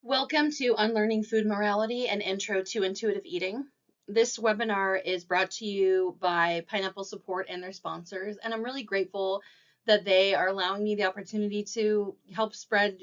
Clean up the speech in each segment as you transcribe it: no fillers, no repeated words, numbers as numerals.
Welcome to Unlearning Food Morality, an intro to intuitive eating. This webinar is brought to you by Pineapple Support and their sponsors, and I'm really grateful that they are allowing me the opportunity to help spread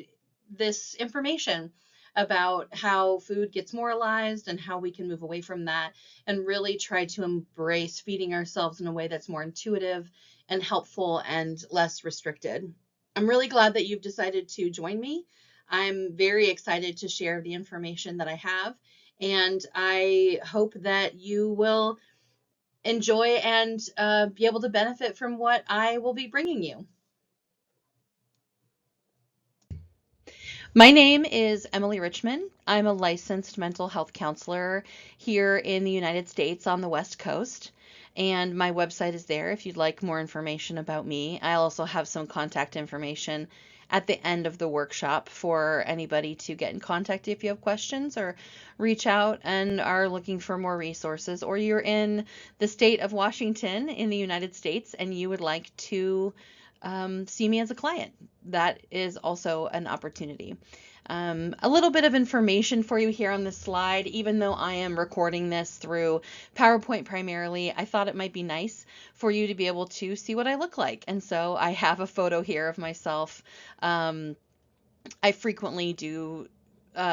this information about how food gets moralized and how we can move away from that and really try to embrace feeding ourselves in a way that's more intuitive and helpful and less restricted. I'm really glad that you've decided to join me. I'm very excited to share the information that I have, and I hope that you will enjoy and be able to benefit from what I will be bringing you. My name is Emily Richman. I'm a licensed mental health counselor here in the United States on the West Coast. And my website is there if you'd like more information about me. I also have some contact information at the end of the workshop for anybody to get in contact if you have questions or reach out and are looking for more resources, or you're in the state of Washington in the United States and you would like to see me as a client. That is also an opportunity. A little bit of information for you here on this slide. Even though I am recording this through PowerPoint primarily, I thought it might be nice for you to be able to see what I look like. And so I have a photo here of myself. I frequently do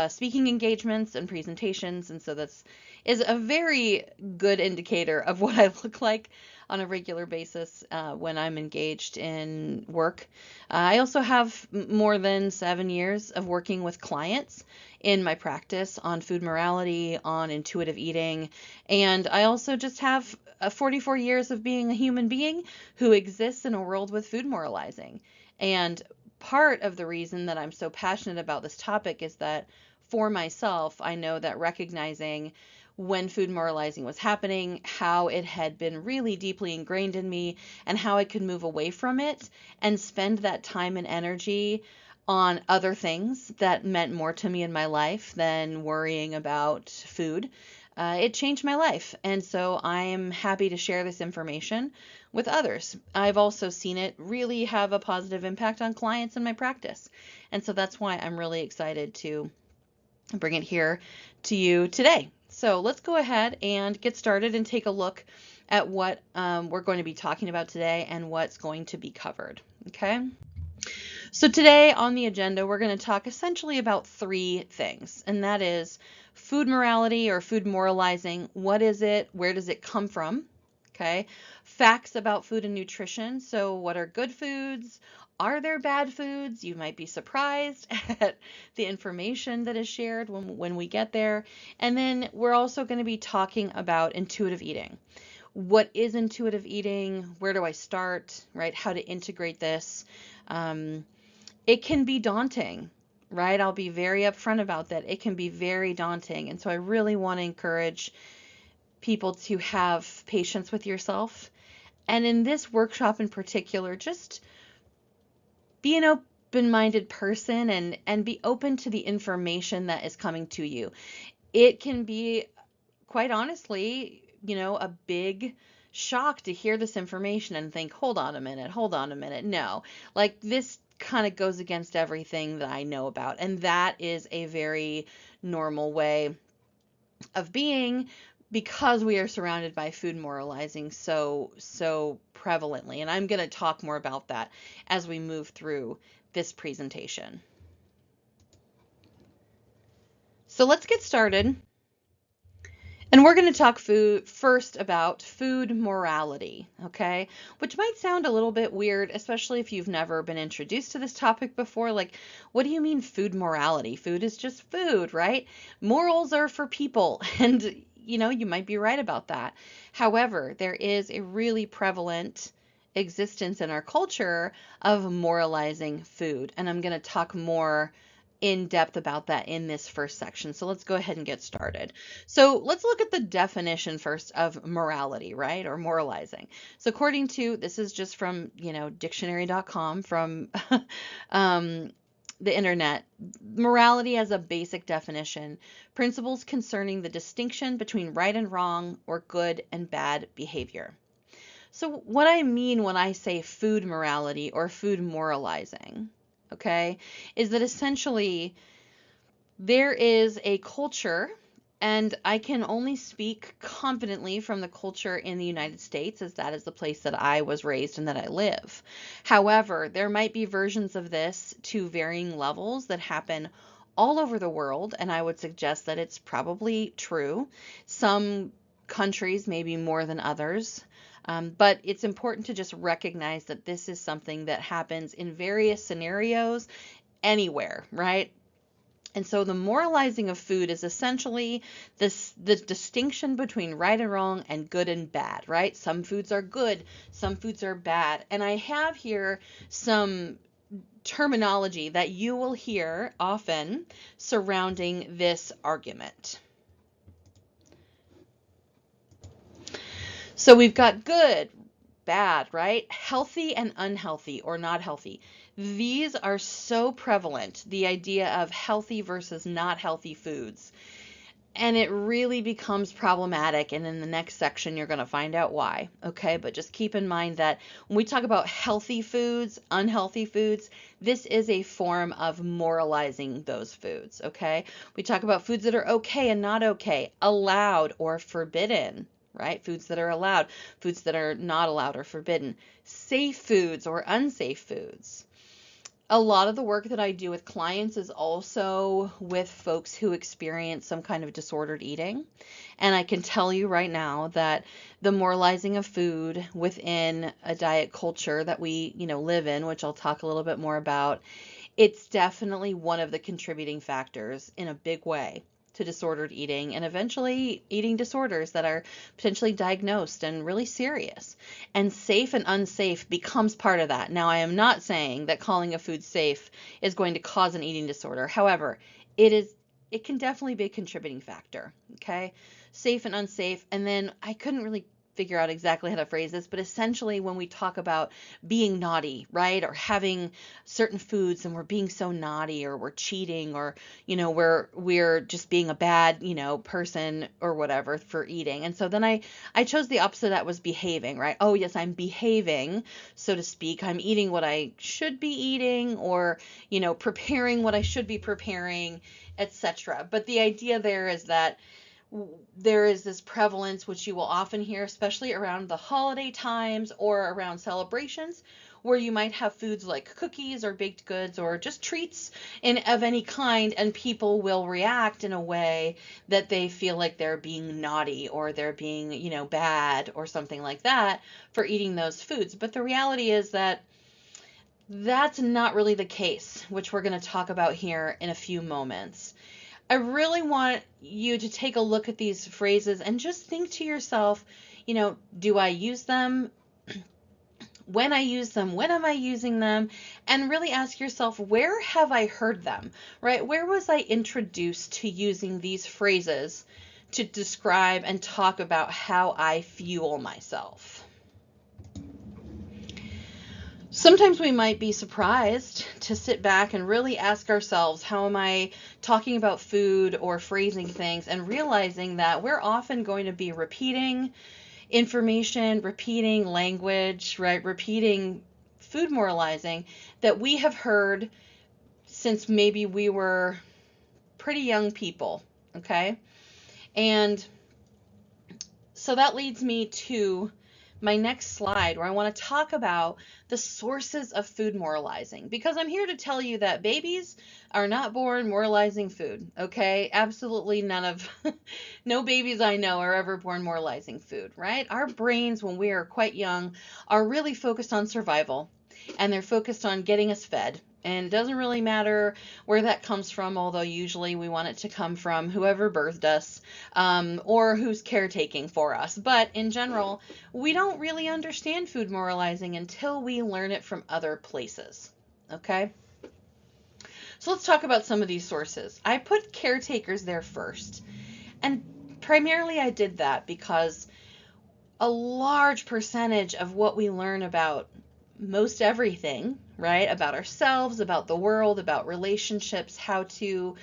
speaking engagements and presentations, and so this is a very good indicator of what I look like on a regular basis when I'm engaged in work. I also have more than 7 years of working with clients in my practice on food morality, on intuitive eating, and I also just have 44 years of being a human being who exists in a world with food moralizing. And part of the reason that I'm so passionate about this topic is that for myself, I know that recognizing when food moralizing was happening, how it had been really deeply ingrained in me, and how I could move away from it and spend that time and energy on other things that meant more to me in my life than worrying about food. It changed my life, and so I'm happy to share this information with others. I've also seen it really have a positive impact on clients in my practice, and so that's why I'm really excited to bring it here to you today. So let's go ahead and get started and take a look at what we're going to be talking about today and what's going to be covered. Okay. So today on the agenda, we're going to talk essentially about three things, and that is food morality or food moralizing. What is it? Where does it come from? Okay. Facts about food and nutrition. So what are good foods? Are there bad foods? You might be surprised at the information that is shared when we get there. And then we're also going to be talking about intuitive eating. What is intuitive eating? Where do I start? Right? How to integrate this? It can be daunting, right? I'll be very upfront about that. It can be very daunting. And so I really want to encourage people to have patience with yourself. And in this workshop in particular, just be an open-minded person and be open to the information that is coming to you. It can be, quite honestly, a big shock to hear this information and think, hold on a minute. No, like this kind of goes against everything that I know about. And that is a very normal way of being because we are surrounded by food moralizing so prevalently. And I'm going to talk more about that as we move through this presentation. So let's get started. And we're going to talk first about food morality, okay? Which might sound a little bit weird, especially if you've never been introduced to this topic before. Like, what do you mean food morality? Food is just food, right? Morals are for people, and you might be right about that. However, there is a really prevalent existence in our culture of moralizing food, and I'm going to talk more in depth about that in this first section. So let's go ahead and get started. So let's look at the definition first of morality, right? Or moralizing. So according to, this is just from, dictionary.com, from the internet, morality as a basic definition, principles concerning the distinction between right and wrong or good and bad behavior. So what I mean when I say food morality or food moralizing, okay, is that essentially There is a culture, and I can only speak confidently from the culture in the United States, as that is the place that I was raised and that I live. However, there might be versions of this to varying levels that happen all over the world, and I would suggest that it's probably true. Some countries maybe more than others. But it's important to just recognize that this is something that happens in various scenarios anywhere, right? And so the moralizing of food is essentially the distinction between right and wrong and good and bad, right? Some foods are good, some foods are bad. And I have here some terminology that you will hear often surrounding this argument. So we've got good, bad, right? Healthy and unhealthy or not healthy. These are so prevalent, the idea of healthy versus not healthy foods. And it really becomes problematic. And in the next section, you're going to find out why. Okay. But just keep in mind that when we talk about healthy foods, unhealthy foods, this is a form of moralizing those foods. Okay. We talk about foods that are okay and not okay, allowed or forbidden, right? Foods that are allowed, foods that are not allowed or forbidden, safe foods or unsafe foods. A lot of the work that I do with clients is also with folks who experience some kind of disordered eating. And I can tell you right now that the moralizing of food within a diet culture that we, live in, which I'll talk a little bit more about, it's definitely one of the contributing factors in a big way to disordered eating and eventually eating disorders that are potentially diagnosed and really serious. And safe and unsafe becomes part of that. Now, I am not saying that calling a food safe is going to cause an eating disorder. However, it can definitely be a contributing factor, okay? Safe and unsafe. And then I couldn't really figure out exactly how to phrase this, but essentially when we talk about being naughty, right? Or having certain foods and we're being so naughty or we're cheating or, we're just being a bad, person or whatever for eating. And so then I chose the opposite. That was behaving, right? Oh yes, I'm behaving, so to speak. I'm eating what I should be eating or, preparing what I should be preparing, etc. But the idea there is that there is this prevalence, which you will often hear, especially around the holiday times or around celebrations, where you might have foods like cookies or baked goods or just treats of any kind, and people will react in a way that they feel like they're being naughty or they're being, bad or something like that for eating those foods. But the reality is that that's not really the case, which we're going to talk about here in a few moments. I really want you to take a look at these phrases and just think to yourself, do I use them? When I use them, when am I using them? And really ask yourself, where have I heard them, right? Where was I introduced to using these phrases to describe and talk about how I fuel myself? Sometimes we might be surprised to sit back and really ask ourselves, how am I talking about food or phrasing things, and realizing that we're often going to be repeating information, repeating language, right? Repeating food moralizing that we have heard since maybe we were pretty young people, okay? And so that leads me to my next slide, where I want to talk about the sources of food moralizing, because I'm here to tell you that babies are not born moralizing food, okay? Absolutely none of, no babies I know are ever born moralizing food, right? Our brains, when we are quite young, are really focused on survival, and they're focused on getting us fed. And it doesn't really matter where that comes from, although usually we want it to come from whoever birthed us, or who's caretaking for us. But in general, we don't really understand food moralizing until we learn it from other places. Okay? So let's talk about some of these sources. I put caretakers there first. And primarily I did that because a large percentage of what we learn about most everything, right? About ourselves, about the world, about relationships, how to,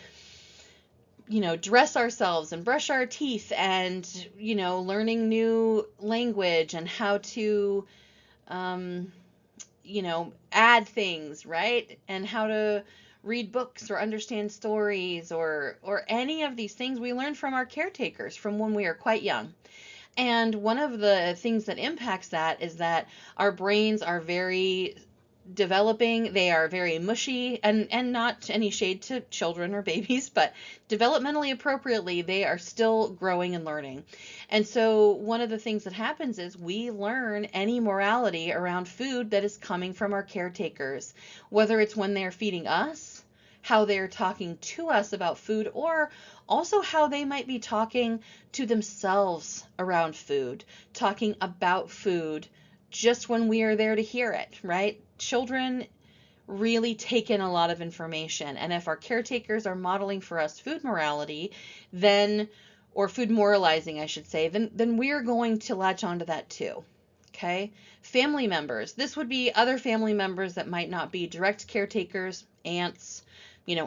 dress ourselves and brush our teeth and, learning new language and how to, add things, right? And how to read books or understand stories or any of these things. We learn from our caretakers from when we are quite young. And one of the things that impacts that is that our brains are very developing. They are very mushy, and not any shade to children or babies, but developmentally appropriately, they are still growing and learning. And so one of the things that happens is we learn any morality around food that is coming from our caretakers, whether it's when they're feeding us, how they're talking to us about food, or also how they might be talking to themselves around food, talking about food just when we are there to hear it, right? Children really take in a lot of information. And if our caretakers are modeling for us food morality, then, or food moralizing, I should say, then we're going to latch onto that too. Okay. Family members. This would be other family members that might not be direct caretakers, aunts,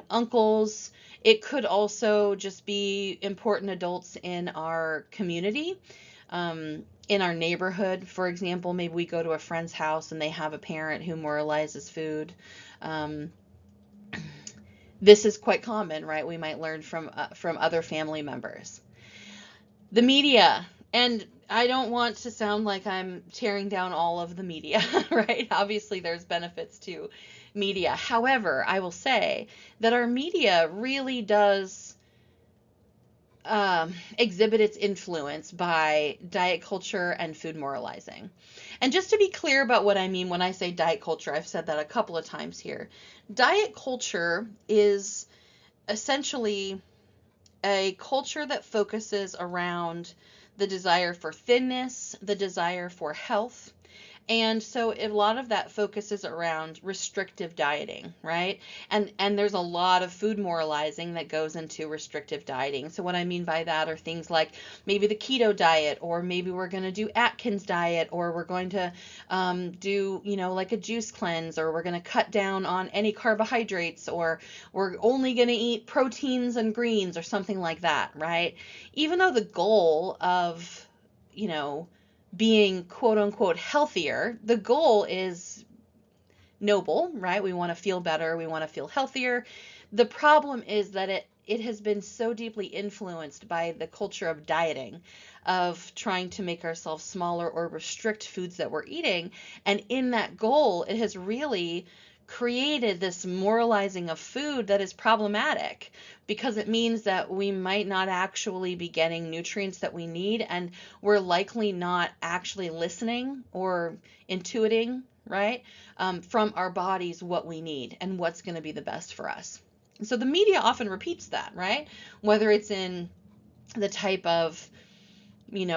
uncles. It could also just be important adults in our community, in our neighborhood. For example, maybe we go to a friend's house and they have a parent who moralizes food. Um, this is quite common, right? We might learn from other family members. The media, and I don't want to sound like I'm tearing down all of the media, right? Obviously, there's benefits to media. However, I will say that our media really does exhibit its influence by diet culture and food moralizing. And just to be clear about what I mean when I say diet culture, I've said that a couple of times here. Diet culture is essentially a culture that focuses around the desire for thinness, the desire for health. And so a lot of that focuses around restrictive dieting, right? And there's a lot of food moralizing that goes into restrictive dieting. So what I mean by that are things like maybe the keto diet, or maybe we're going to do Atkins diet, or we're going to do, like a juice cleanse, or we're going to cut down on any carbohydrates, or we're only going to eat proteins and greens or something like that, right? Even though the goal of, being quote unquote healthier, the goal is noble, right? We want to feel better, we want to feel healthier. The problem is that it has been so deeply influenced by the culture of dieting, of trying to make ourselves smaller or restrict foods that we're eating. And in that goal, it has really created this moralizing of food that is problematic, because it means that we might not actually be getting nutrients that we need, and we're likely not actually listening or intuiting, right, from our bodies what we need and what's going to be the best for us. So the media often repeats that, right? Whether it's in the type of,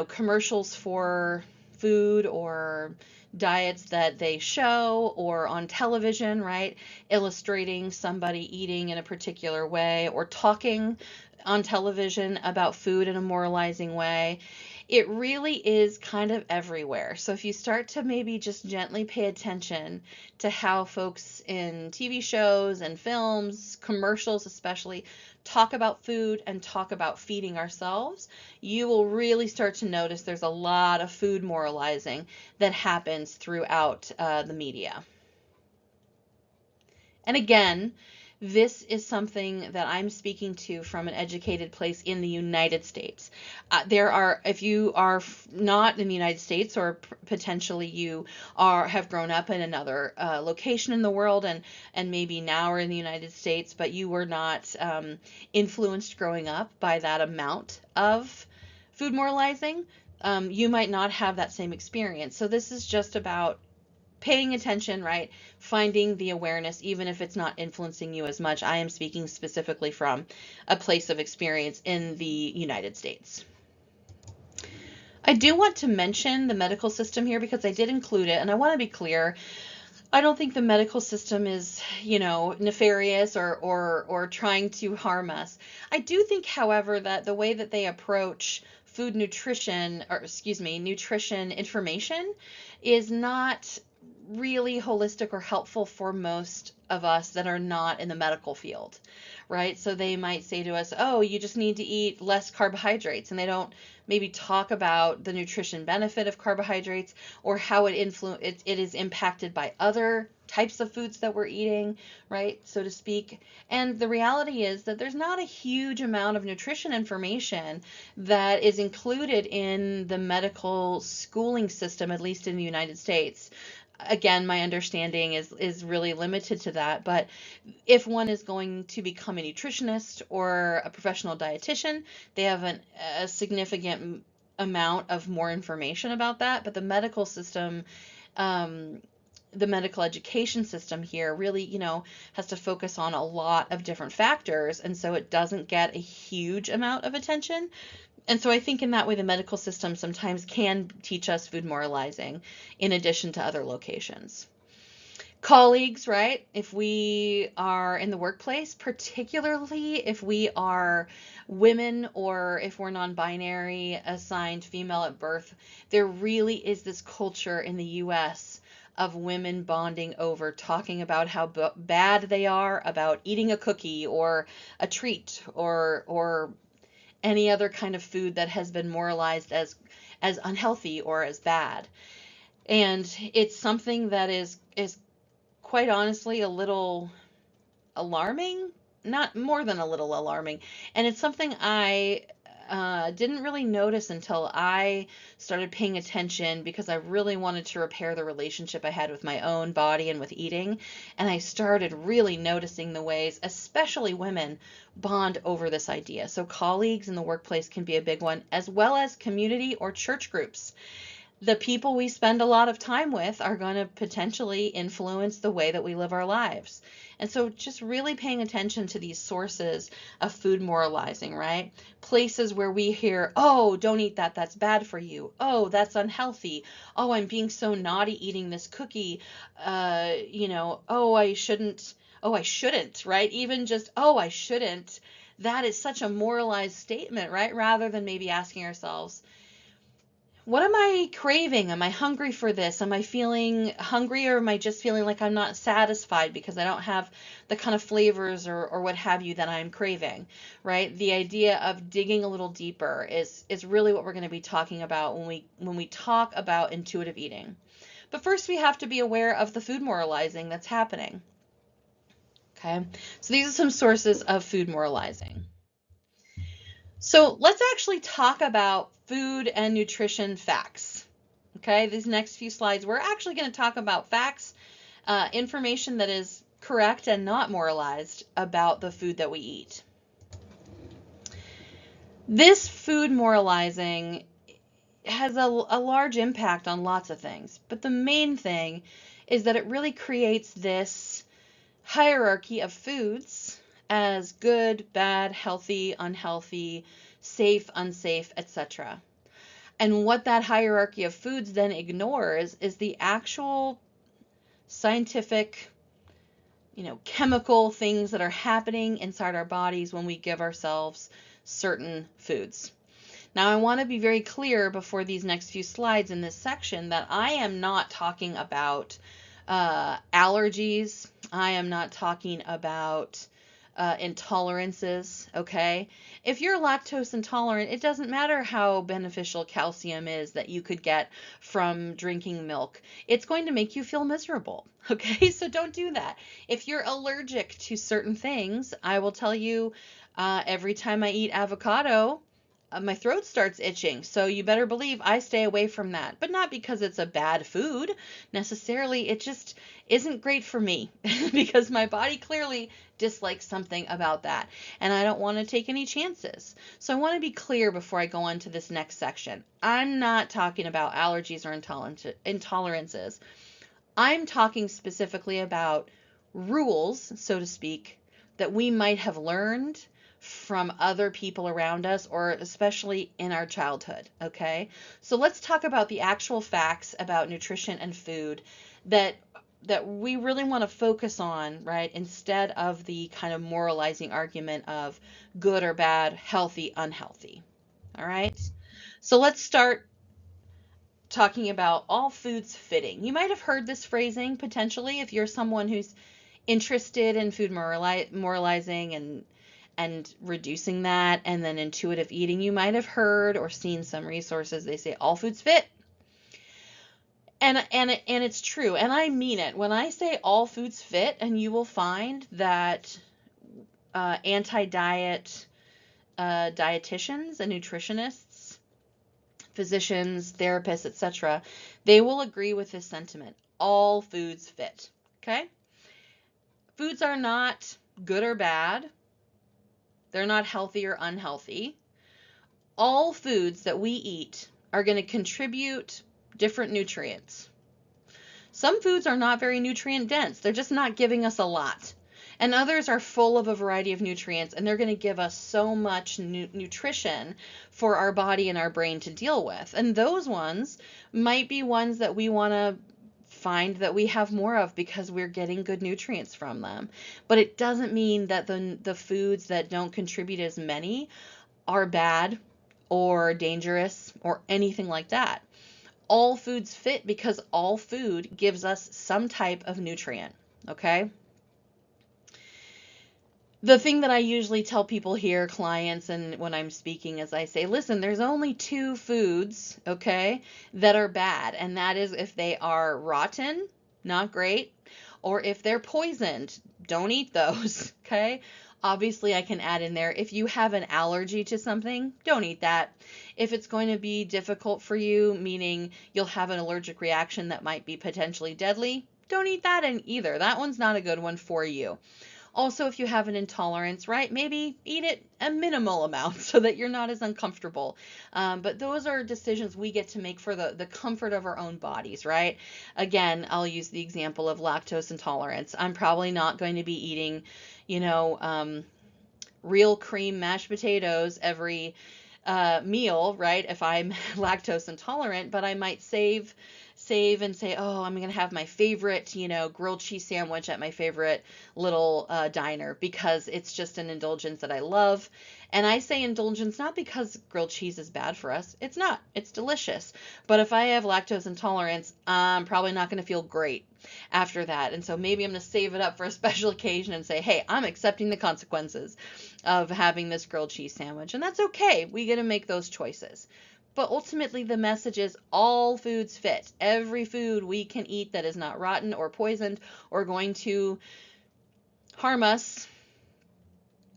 commercials for food or diets that they show, or on television, right? Illustrating somebody eating in a particular way, or talking on television about food in a moralizing way. It really is kind of everywhere. So if you start to maybe just gently pay attention to how folks in TV shows and films, commercials especially, talk about food and talk about feeding ourselves, you will really start to notice there's a lot of food moralizing that happens throughout the media. And again, this is something that I'm speaking to from an educated place in the United States. There are, if you are not in the United States, or potentially you have grown up in another location in the world, and maybe now are in the United States, but you were not influenced growing up by that amount of food moralizing, you might not have that same experience. So this is just about paying attention, right? Finding the awareness, even if it's not influencing you as much. I am speaking specifically from a place of experience in the United States. I do want to mention the medical system here because I did include it, and I want to be clear. I don't think the medical system is, nefarious or trying to harm us. I do think, however, that the way that they approach food nutrition, or excuse me, nutrition information, is not really holistic or helpful for most of us that are not in the medical field, right? So they might say to us, oh, you just need to eat less carbohydrates, and they don't maybe talk about the nutrition benefit of carbohydrates, or how it is impacted by other types of foods that we're eating, right, so to speak. And the reality is that there's not a huge amount of nutrition information that is included in the medical schooling system, at least in the United States. Again, my understanding is really limited to that, but if one is going to become a nutritionist or a professional dietitian, they have a significant amount of more information about that. But the medical system, um, the medical education system here really, has to focus on a lot of different factors. And so it doesn't get a huge amount of attention. And so I think in that way, the medical system sometimes can teach us food moralizing in addition to other locations. Colleagues, right? If we are in the workplace, particularly if we are women or if we're non-binary, assigned female at birth, there really is this culture in the US of women bonding over talking about how bad they are about eating a cookie or a treat or any other kind of food that has been moralized as unhealthy or as bad. And it's something that is quite honestly a little alarming, not more than a little alarming. And it's something I didn't really notice until I started paying attention because I really wanted to repair the relationship I had with my own body and with eating. And I started really noticing the ways, especially women, bond over this idea. So colleagues in the workplace can be a big one, as well as community or church groups. The people we spend a lot of time with are going to potentially influence the way that we live our lives. And so just really paying attention to these sources of food moralizing, right? Places where we hear, oh, don't eat that, that's bad for you. Oh, that's unhealthy. Oh, I'm being so naughty eating this cookie. Oh, I shouldn't. Oh, I shouldn't, right? Even just, oh, I shouldn't. That is such a moralized statement, right? Rather than maybe asking ourselves, what am I craving? Am I hungry for this? Am I feeling hungry, or am I just feeling like I'm not satisfied because I don't have the kind of flavors or what have you that I'm craving, right? The idea of digging a little deeper is really what we're going to be talking about when we talk about intuitive eating. But first we have to be aware of the food moralizing that's happening. Okay? So these are some sources of food moralizing. So let's actually talk about food and nutrition facts. Okay, these next few slides, we're actually going to talk about facts, information that is correct and not moralized about the food that we eat. This food moralizing has a large impact on lots of things, but the main thing is that it really creates this hierarchy of foods as good, bad, healthy, unhealthy, safe, unsafe, etc. And what that hierarchy of foods then ignores is the actual scientific, chemical things that are happening inside our bodies when we give ourselves certain foods. Now, I want to be very clear before these next few slides in this section that I am not talking about allergies. I am not talking about intolerances, okay? If you're lactose intolerant, it doesn't matter how beneficial calcium is that you could get from drinking milk. It's going to make you feel miserable, okay? So don't do that. If you're allergic to certain things, I will tell you every time I eat avocado, my throat starts itching, so you better believe I stay away from that. But not because it's a bad food necessarily, it just isn't great for me because my body clearly dislikes something about that, and I don't want to take any chances. So I want to be clear before I go on to this next section. I'm not talking about allergies or intolerances. I'm talking specifically about rules, so to speak, that we might have learned from other people around us, or especially in our childhood, okay? So let's talk about the actual facts about nutrition and food that we really want to focus on, right? Instead of the kind of moralizing argument of good or bad, healthy, unhealthy. All right? So let's start talking about all foods fitting. You might have heard this phrasing potentially if you're someone who's interested in food moralizing and reducing that, and then intuitive eating. You might have heard or seen some resources. They say all foods fit. And it's true, and I mean it. When I say all foods fit, and you will find that anti-diet dietitians and nutritionists, physicians, therapists, etc., they will agree with this sentiment. All foods fit. Okay? Foods are not good or bad. They're not healthy or unhealthy. All foods that we eat are going to contribute different nutrients. Some foods are not very nutrient dense. They're just not giving us a lot. And others are full of a variety of nutrients, and they're going to give us so much nutrition for our body and our brain to deal with. And those ones might be ones that we want to find that we have more of because we're getting good nutrients from them. But it doesn't mean that the foods that don't contribute as many are bad or dangerous or anything like that. All foods fit because all food gives us some type of nutrient, okay? The thing that I usually tell people here, clients, and when I'm speaking is I say, listen, there's only two foods, okay, that are bad, and that is if they are rotten, not great, or if they're poisoned, don't eat those, okay? Obviously, I can add in there, if you have an allergy to something, don't eat that. If it's going to be difficult for you, meaning you'll have an allergic reaction that might be potentially deadly, don't eat that either. That one's not a good one for you. Also, if you have an intolerance, right, maybe eat it a minimal amount so that you're not as uncomfortable. But those are decisions we get to make for the comfort of our own bodies, right? Again, I'll use the example of lactose intolerance. I'm probably not going to be eating, real cream mashed potatoes every meal, right, if I'm lactose intolerant, but I might save and say, oh, I'm going to have my favorite, grilled cheese sandwich at my favorite little diner because it's just an indulgence that I love. And I say indulgence not because grilled cheese is bad for us. It's not. It's delicious. But if I have lactose intolerance, I'm probably not going to feel great after that. And so maybe I'm going to save it up for a special occasion and say, hey, I'm accepting the consequences of having this grilled cheese sandwich. And that's okay. We get to make those choices. But ultimately, the message is all foods fit. Every food we can eat that is not rotten or poisoned or going to harm us,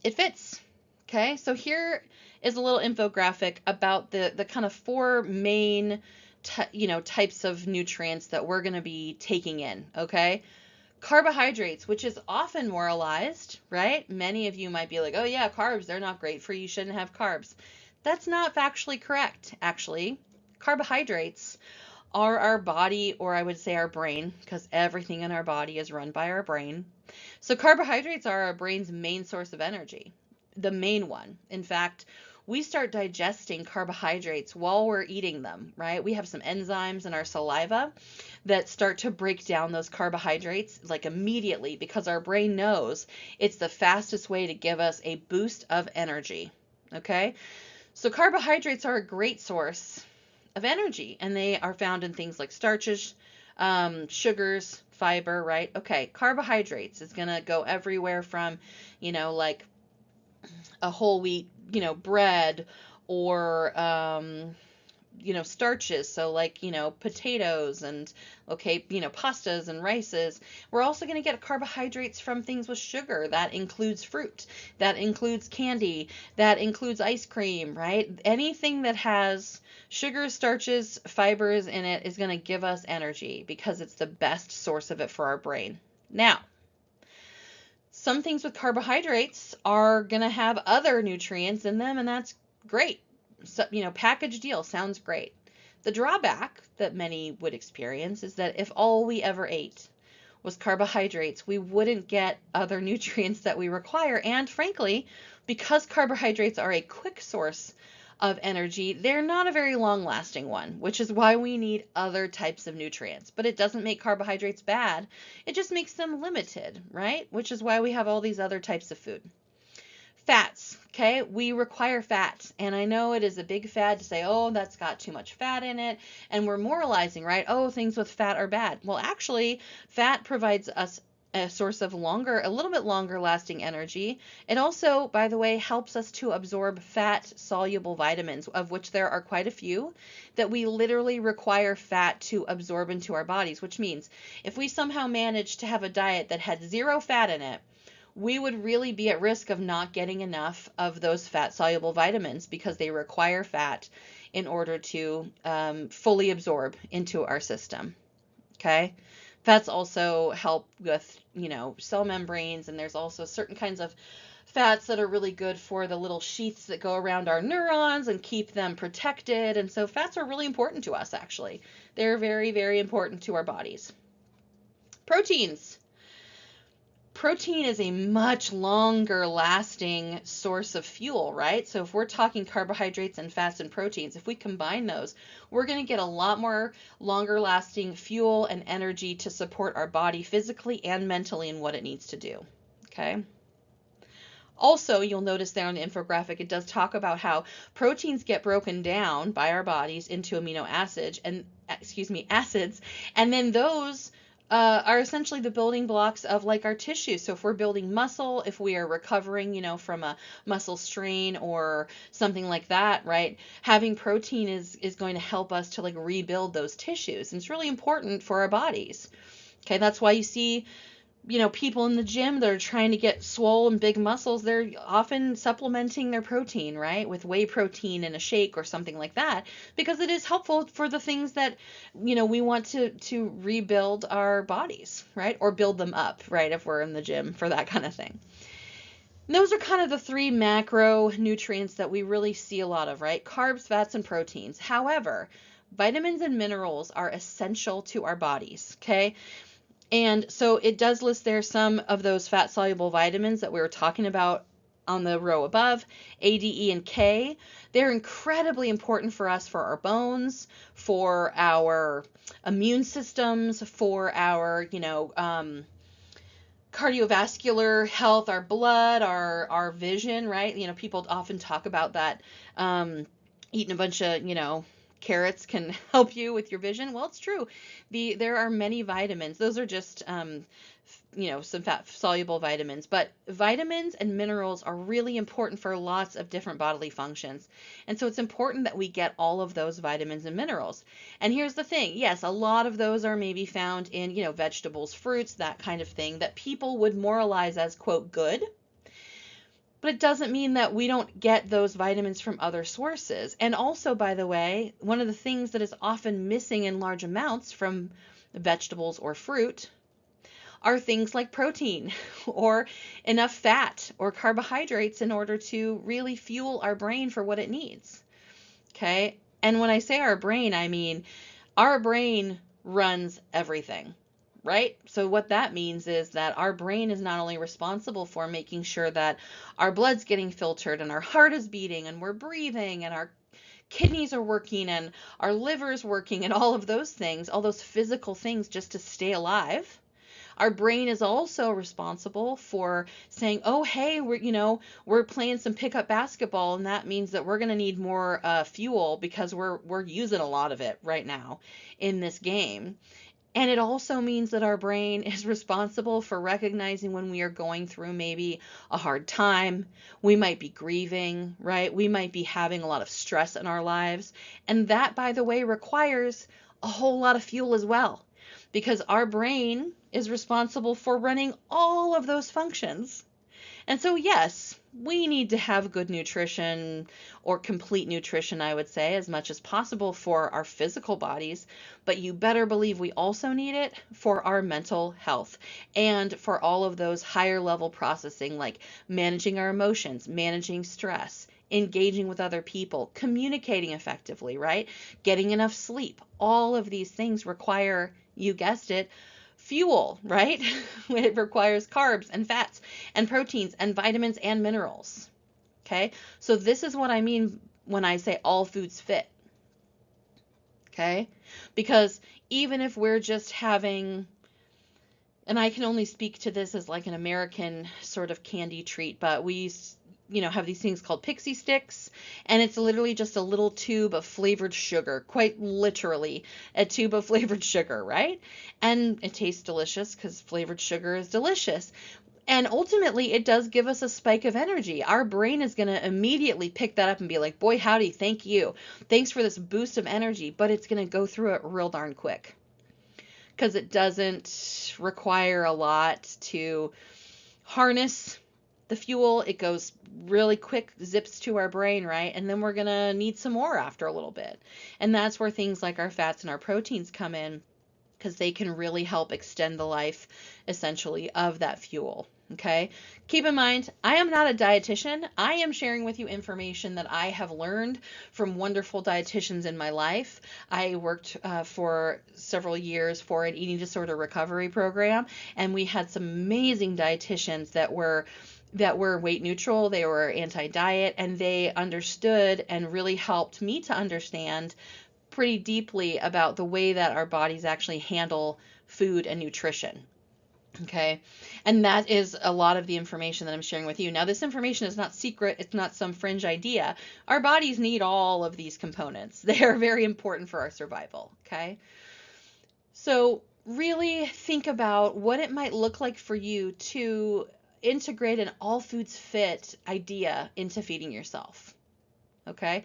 it fits. Okay, so here is a little infographic about the kind of four main types of nutrients that we're going to be taking in. Okay, carbohydrates, which is often moralized, right? Many of you might be like, oh yeah, carbs, they're not great for you, you shouldn't have carbs. That's not factually correct, actually. Carbohydrates are our body, or I would say our brain, because everything in our body is run by our brain. So carbohydrates are our brain's main source of energy, the main one. In fact, we start digesting carbohydrates while we're eating them, right? We have some enzymes in our saliva that start to break down those carbohydrates like immediately because our brain knows it's the fastest way to give us a boost of energy, okay? So carbohydrates are a great source of energy, and they are found in things like starches, sugars, fiber, right? Okay, carbohydrates is going to go everywhere from, like a whole wheat, bread or, starches. So like, potatoes and, pastas and rices. We're also going to get carbohydrates from things with sugar. That includes fruit. That includes candy. That includes ice cream, right? Anything that has sugar, starches, fibers in it is going to give us energy because it's the best source of it for our brain. Now, some things with carbohydrates are going to have other nutrients in them, and that's great. So, package deal sounds great. The drawback that many would experience is that if all we ever ate was carbohydrates, we wouldn't get other nutrients that we require. And frankly, because carbohydrates are a quick source of energy, they're not a very long-lasting one, which is why we need other types of nutrients. But it doesn't make carbohydrates bad. It just makes them limited, right? Which is why we have all these other types of food. Fats, okay? We require fat. And I know it is a big fad to say, oh, that's got too much fat in it. And we're moralizing, right? Oh, things with fat are bad. Well, actually, fat provides us a source of a little bit longer lasting energy. It also, by the way, helps us to absorb fat soluble vitamins, of which there are quite a few that we literally require fat to absorb into our bodies, which means if we somehow manage to have a diet that had zero fat in it, we would really be at risk of not getting enough of those fat soluble vitamins because they require fat in order to fully absorb into our system. Okay. Fats also help with, cell membranes, and there's also certain kinds of fats that are really good for the little sheaths that go around our neurons and keep them protected. And so fats are really important to us, actually. They're very, very important to our bodies. Proteins. Protein is a much longer lasting source of fuel, right? So if we're talking carbohydrates and fats and proteins, if we combine those, we're going to get a lot more longer lasting fuel and energy to support our body physically and mentally in what it needs to do. Okay. Also, you'll notice there on the infographic, it does talk about how proteins get broken down by our bodies into amino acids, and then those are essentially the building blocks of like our tissue. So if we're building muscle, if we are recovering, from a muscle strain or something like that, right? Having protein is going to help us to like rebuild those tissues. And it's really important for our bodies. Okay, that's why you see people in the gym that are trying to get swole and big muscles, they're often supplementing their protein, right? With whey protein in a shake or something like that, because it is helpful for the things that, we want to rebuild our bodies, right? Or build them up, right? If we're in the gym for that kind of thing. And those are kind of the three macronutrients that we really see a lot of, right? Carbs, fats, and proteins. However, vitamins and minerals are essential to our bodies, okay? And so it does list there some of those fat soluble vitamins that we were talking about on the row above, A, D, E, and K. They're incredibly important for us, for our bones, for our immune systems, for our, cardiovascular health, our blood, our vision, right? People often talk about that, eating a bunch of, carrots can help you with your vision. Well, it's true. There are many vitamins. Those are just some fat soluble vitamins, but vitamins and minerals are really important for lots of different bodily functions. And so it's important that we get all of those vitamins and minerals. And here's the thing. Yes, a lot of those are maybe found in, vegetables, fruits, that kind of thing that people would moralize as, quote, good. But it doesn't mean that we don't get those vitamins from other sources. And also, by the way, one of the things that is often missing in large amounts from vegetables or fruit are things like protein or enough fat or carbohydrates in order to really fuel our brain for what it needs. Okay? And when I say our brain, I mean our brain runs everything. Right? So what that means is that our brain is not only responsible for making sure that our blood's getting filtered and our heart is beating and we're breathing and our kidneys are working and our liver's working and all of those things, all those physical things just to stay alive. Our brain is also responsible for saying, oh, hey, we're playing some pickup basketball, and that means that we're going to need more fuel because we're using a lot of it right now in this game. And it also means that our brain is responsible for recognizing when we are going through maybe a hard time. We might be grieving, right? We might be having a lot of stress in our lives. And that, by the way, requires a whole lot of fuel as well, because our brain is responsible for running all of those functions. And so, yes, we need to have good nutrition, or complete nutrition, I would say, as much as possible for our physical bodies, but you better believe we also need it for our mental health and for all of those higher level processing, like managing our emotions, managing stress, engaging with other people, communicating effectively, right? Getting enough sleep. All of these things require, you guessed it, fuel, right? It requires carbs and fats and proteins and vitamins and minerals. Okay? So this is what I mean when I say all foods fit. Okay? Because even if we're just having, and I can only speak to this as like an American sort of candy treat, but we have these things called pixie sticks, and it's literally just a little tube of flavored sugar, quite literally a tube of flavored sugar, right? And it tastes delicious because flavored sugar is delicious. And ultimately, it does give us a spike of energy. Our brain is going to immediately pick that up and be like, boy, howdy, thank you. Thanks for this boost of energy. But it's going to go through it real darn quick because it doesn't require a lot to harness the fuel. It goes really quick, zips to our brain, right? And then we're going to need some more after a little bit. And that's where things like our fats and our proteins come in, because they can really help extend the life, essentially, of that fuel. Okay. Keep in mind, I am not a dietitian. I am sharing with you information that I have learned from wonderful dietitians in my life. I worked for several years for an eating disorder recovery program, and we had some amazing dietitians that were weight neutral, they were anti-diet, and they understood and really helped me to understand pretty deeply about the way that our bodies actually handle food and nutrition. Okay. And that is a lot of the information that I'm sharing with you. Now, this information is not secret. It's not some fringe idea. Our bodies need all of these components. They are very important for our survival. Okay. So really think about what it might look like for you to integrate an all foods fit idea into feeding yourself. Okay.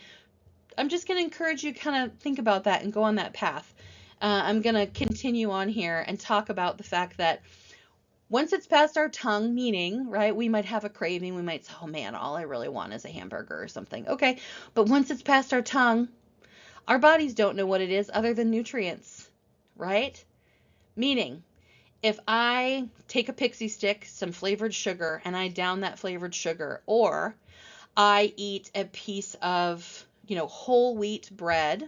I'm just going to encourage you to kind of think about that and go on that path. I'm going to continue on here and talk about the fact that once it's past our tongue, meaning, right, we might have a craving. We might say, oh man, all I really want is a hamburger or something. Okay. But once it's past our tongue, our bodies don't know what it is other than nutrients, right? Meaning, if I take a pixie stick, some flavored sugar, and I down that flavored sugar, or I eat a piece of, whole wheat bread,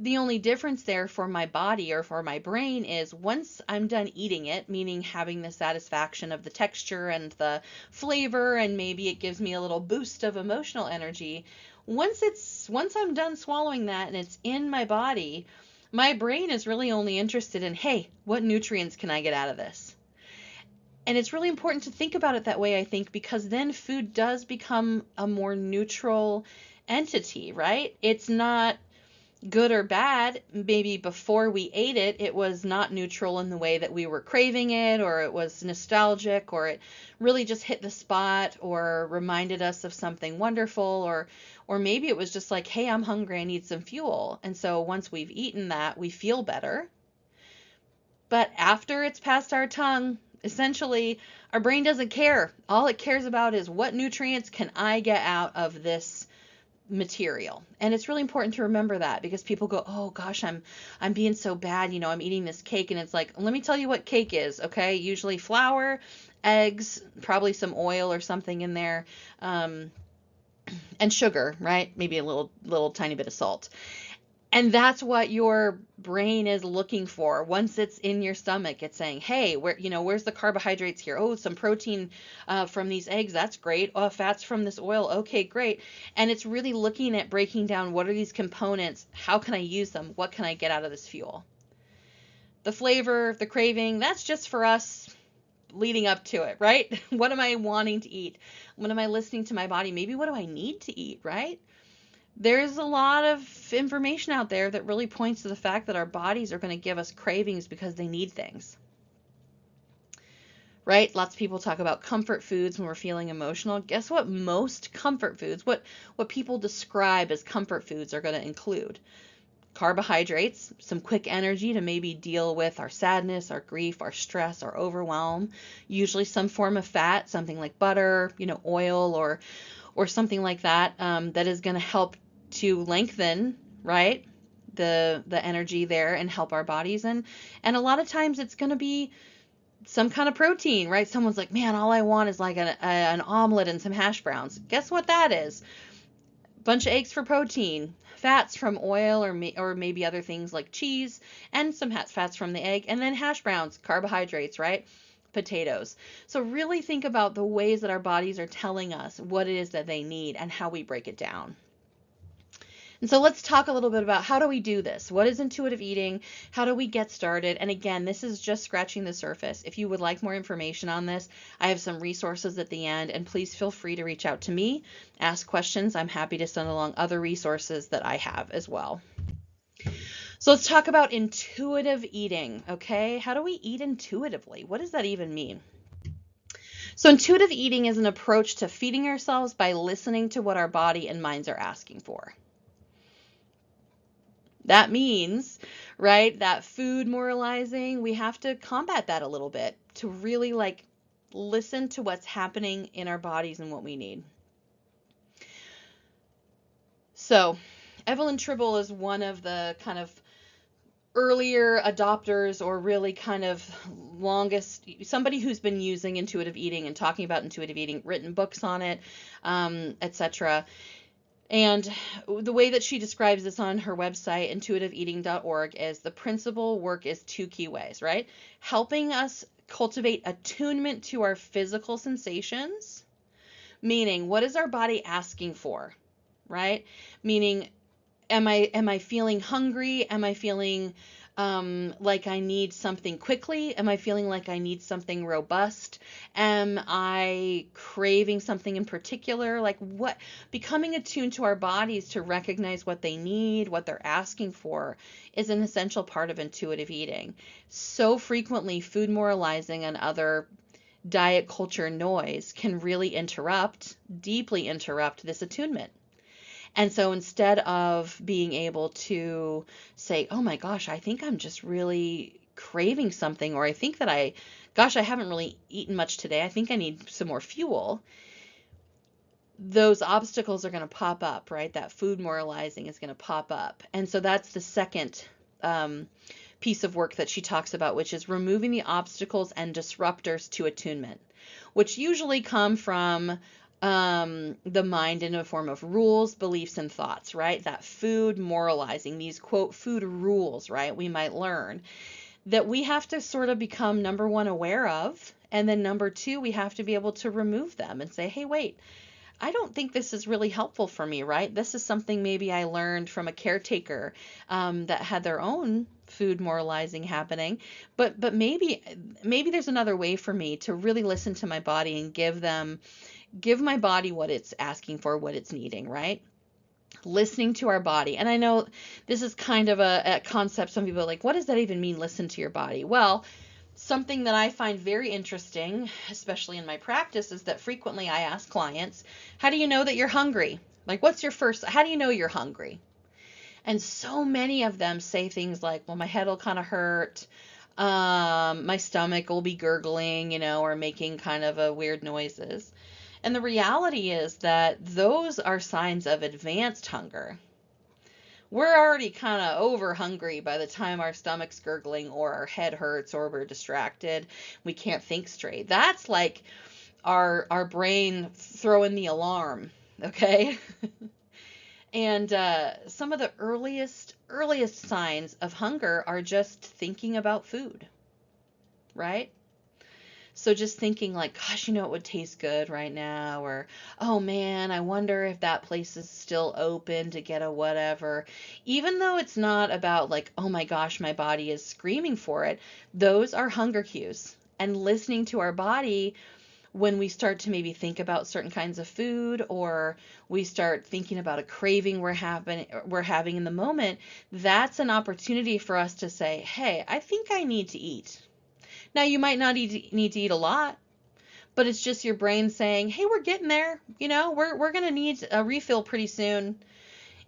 the only difference there for my body or for my brain is once I'm done eating it, meaning having the satisfaction of the texture and the flavor, and maybe it gives me a little boost of emotional energy. Once I'm done swallowing that and it's in my body, my brain is really only interested in, hey, what nutrients can I get out of this? And it's really important to think about it that way, I think, because then food does become a more neutral entity, right? It's not good or bad. Maybe before we ate it, it was not neutral in the way that we were craving it, or it was nostalgic, or it really just hit the spot or reminded us of something wonderful, or maybe it was just like, hey, I'm hungry, I need some fuel. And so once we've eaten that, we feel better. But after it's past our tongue, essentially, our brain doesn't care. All it cares about is what nutrients can I get out of this material. And it's really important to remember that, because people go, oh gosh, I'm being so bad, I'm eating this cake, and it's like, let me tell you what cake is, okay? Usually flour, eggs, probably some oil or something in there, and sugar, right? Maybe a little tiny bit of salt. And that's what your brain is looking for. Once it's in your stomach, it's saying, hey, where's the carbohydrates here? Oh, some protein from these eggs. That's great. Oh, fats from this oil. Okay, great. And it's really looking at breaking down, what are these components? How can I use them? What can I get out of this fuel? The flavor, the craving, that's just for us leading up to it, right? What am I wanting to eat? What am I listening to my body? Maybe what do I need to eat, right? There's a lot of information out there that really points to the fact that our bodies are going to give us cravings because they need things, right? Lots of people talk about comfort foods when we're feeling emotional. Guess what? Most comfort foods, what people describe as comfort foods, are going to include carbohydrates, some quick energy to maybe deal with our sadness, our grief, our stress, our overwhelm, usually some form of fat, something like butter, oil, or something like that, that is going to help to lengthen, right, the energy there and help our bodies. And a lot of times it's going to be some kind of protein, right? Someone's like, man, all I want is like an omelet and some hash browns. Guess what that is? Bunch of eggs for protein, fats from oil, or maybe other things like cheese, and some fats from the egg, and then hash browns, carbohydrates, right? Potatoes. So really think about the ways that our bodies are telling us what it is that they need and how we break it down. And so let's talk a little bit about how do we do this? What is intuitive eating? How do we get started? And again, this is just scratching the surface. If you would like more information on this, I have some resources at the end, and please feel free to reach out to me, ask questions. I'm happy to send along other resources that I have as well. So let's talk about intuitive eating, okay? How do we eat intuitively? What does that even mean? So intuitive eating is an approach to feeding ourselves by listening to what our body and minds are asking for. That means, right, that food moralizing, we have to combat that a little bit to really like listen to what's happening in our bodies and what we need. So, Evelyn Tribble is one of the kind of earlier adopters, or really kind of longest, somebody who's been using intuitive eating and talking about intuitive eating, written books on it, etc. And the way that she describes this on her website, intuitiveeating.org, is the principal work is two key ways, right? Helping us cultivate attunement to our physical sensations, meaning what is our body asking for, right? Meaning, am I feeling hungry? Am I feeling like I need something quickly? Am I feeling like I need something robust? Am I craving something in particular? Like what? Becoming attuned to our bodies to recognize what they need, what they're asking for, is an essential part of intuitive eating. So frequently, food moralizing and other diet culture noise can really deeply interrupt this attunement. And so instead of being able to say, oh my gosh, I think I'm just really craving something, or I think that I haven't really eaten much today, I think I need some more fuel, those obstacles are going to pop up, right? That food moralizing is going to pop up. And so that's the second piece of work that she talks about, which is removing the obstacles and disruptors to attunement, which usually come from the mind in a form of rules, beliefs, and thoughts, right? That food moralizing, these quote food rules, right? We might learn that we have to sort of become, number one, aware of, and then number two, we have to be able to remove them and say, hey, wait, I don't think this is really helpful for me, right? This is something maybe I learned from a caretaker that had their own food moralizing happening, but maybe there's another way for me to really listen to my body and give my body what it's asking for, what it's needing, right? Listening to our body. And I know this is kind of a concept. Some people are like, what does that even mean, listen to your body? Well, something that I find very interesting, especially in my practice, is that frequently I ask clients, how do you know that you're hungry? Like, how do you know you're hungry? And so many of them say things like, well, my head will kind of hurt. My stomach will be gurgling, or making kind of a weird noises. And the reality is that those are signs of advanced hunger. We're already kind of over hungry by the time our stomach's gurgling or our head hurts or we're distracted. We can't think straight. That's like our brain throwing the alarm, okay? And some of the earliest signs of hunger are just thinking about food, right? So just thinking like, gosh, it would taste good right now, or, oh man, I wonder if that place is still open to get a whatever. Even though it's not about like, oh my gosh, my body is screaming for it, those are hunger cues. And listening to our body when we start to maybe think about certain kinds of food, or we start thinking about a craving we're having in the moment, that's an opportunity for us to say, hey, I think I need to eat. Now, you might not need to eat a lot, but it's just your brain saying, hey, we're getting there. We're going to need a refill pretty soon.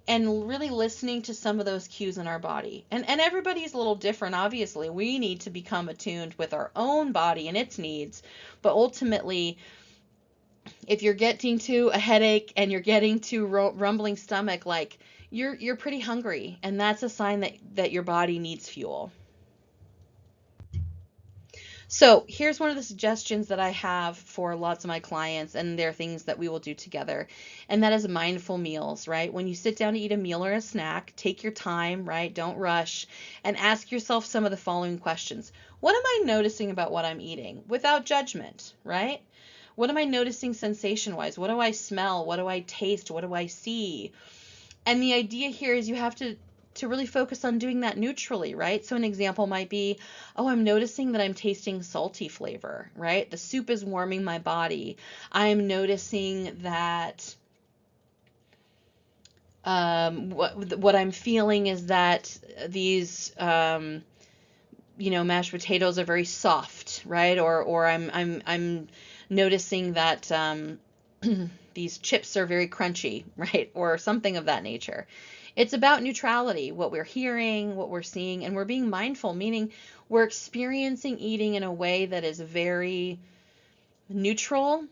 And really listening to some of those cues in our body. And everybody's a little different, obviously. We need to become attuned with our own body and its needs. But ultimately, if you're getting to a headache and you're getting to rumbling stomach, like you're pretty hungry. And that's a sign that your body needs fuel. So here's one of the suggestions that I have for lots of my clients, and they're things that we will do together, and that is mindful meals, right? When you sit down to eat a meal or a snack, take your time, right? Don't rush, and ask yourself some of the following questions. What am I noticing about what I'm eating? Without judgment, right? What am I noticing sensation-wise? What do I smell? What do I taste? What do I see? And the idea here is you have to really focus on doing that neutrally, right? So an example might be, oh, I'm noticing that I'm tasting salty flavor, right? The soup is warming my body. I'm noticing that what I'm feeling is that these mashed potatoes are very soft, right? Or I'm noticing that these chips are very crunchy, right? Or something of that nature. It's about neutrality, what we're hearing, what we're seeing, and we're being mindful, meaning we're experiencing eating in a way that is very neutral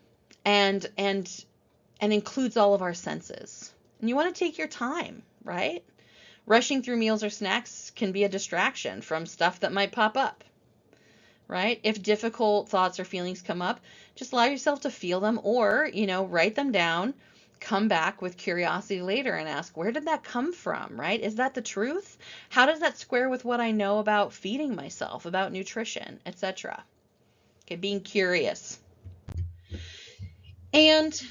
and includes all of our senses. And you want to take your time, right? Rushing through meals or snacks can be a distraction from stuff that might pop up, right? If difficult thoughts or feelings come up, just allow yourself to feel them or, write them down, come back with curiosity later and ask, where did that come from, right? Is that the truth? How does that square with what I know about feeding myself, about nutrition, etc.? Okay, being curious. And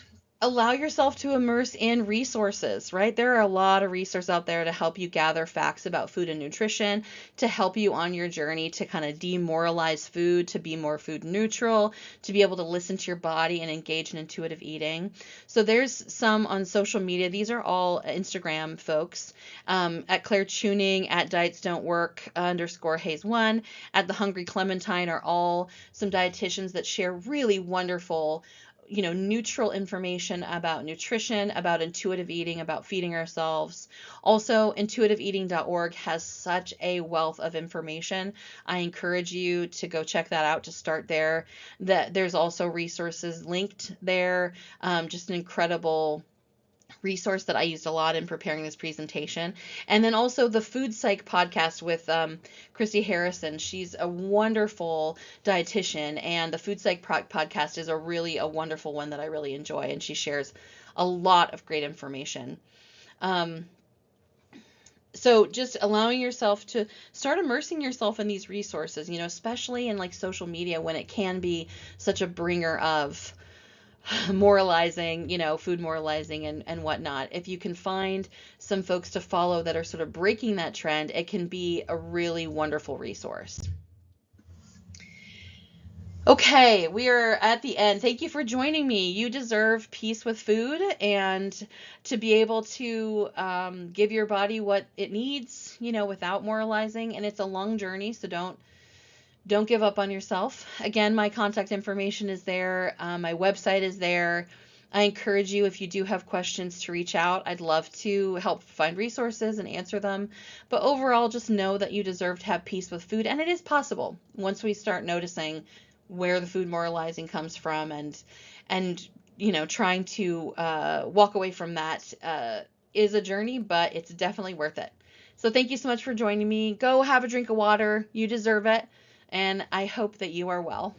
allow yourself to immerse in resources, right? There are a lot of resources out there to help you gather facts about food and nutrition, to help you on your journey to kind of demoralize food, to be more food neutral, to be able to listen to your body and engage in intuitive eating. So there's some on social media. These are all Instagram folks, at Claire Tuning, at Diets Don't Work _Hayes1, at The Hungry Clementine are all some dietitians that share really wonderful neutral information about nutrition, about intuitive eating, about feeding ourselves. Also, intuitiveeating.org has such a wealth of information. I encourage you to go check that out, to start there. There's also resources linked there. Just an incredible resource that I used a lot in preparing this presentation. And then also the Food Psych podcast with Christy Harrison. She's a wonderful dietitian, and the Food Psych podcast is a wonderful one that I really enjoy, and she shares a lot of great information. So just allowing yourself to start immersing yourself in these resources, especially in like social media when it can be such a bringer of moralizing, food moralizing and whatnot. If you can find some folks to follow that are sort of breaking that trend, it can be a really wonderful resource. Okay, we are at the end. Thank you for joining me. You deserve peace with food and to be able to give your body what it needs, without moralizing. And it's a long journey, so don't give up on yourself. Again, my contact information is there. My website is there. I encourage you, if you do have questions, to reach out. I'd love to help find resources and answer them. But overall, just know that you deserve to have peace with food. And it is possible once we start noticing where the food moralizing comes from and trying to walk away from that is a journey, but it's definitely worth it. So thank you so much for joining me. Go have a drink of water. You deserve it. And I hope that you are well.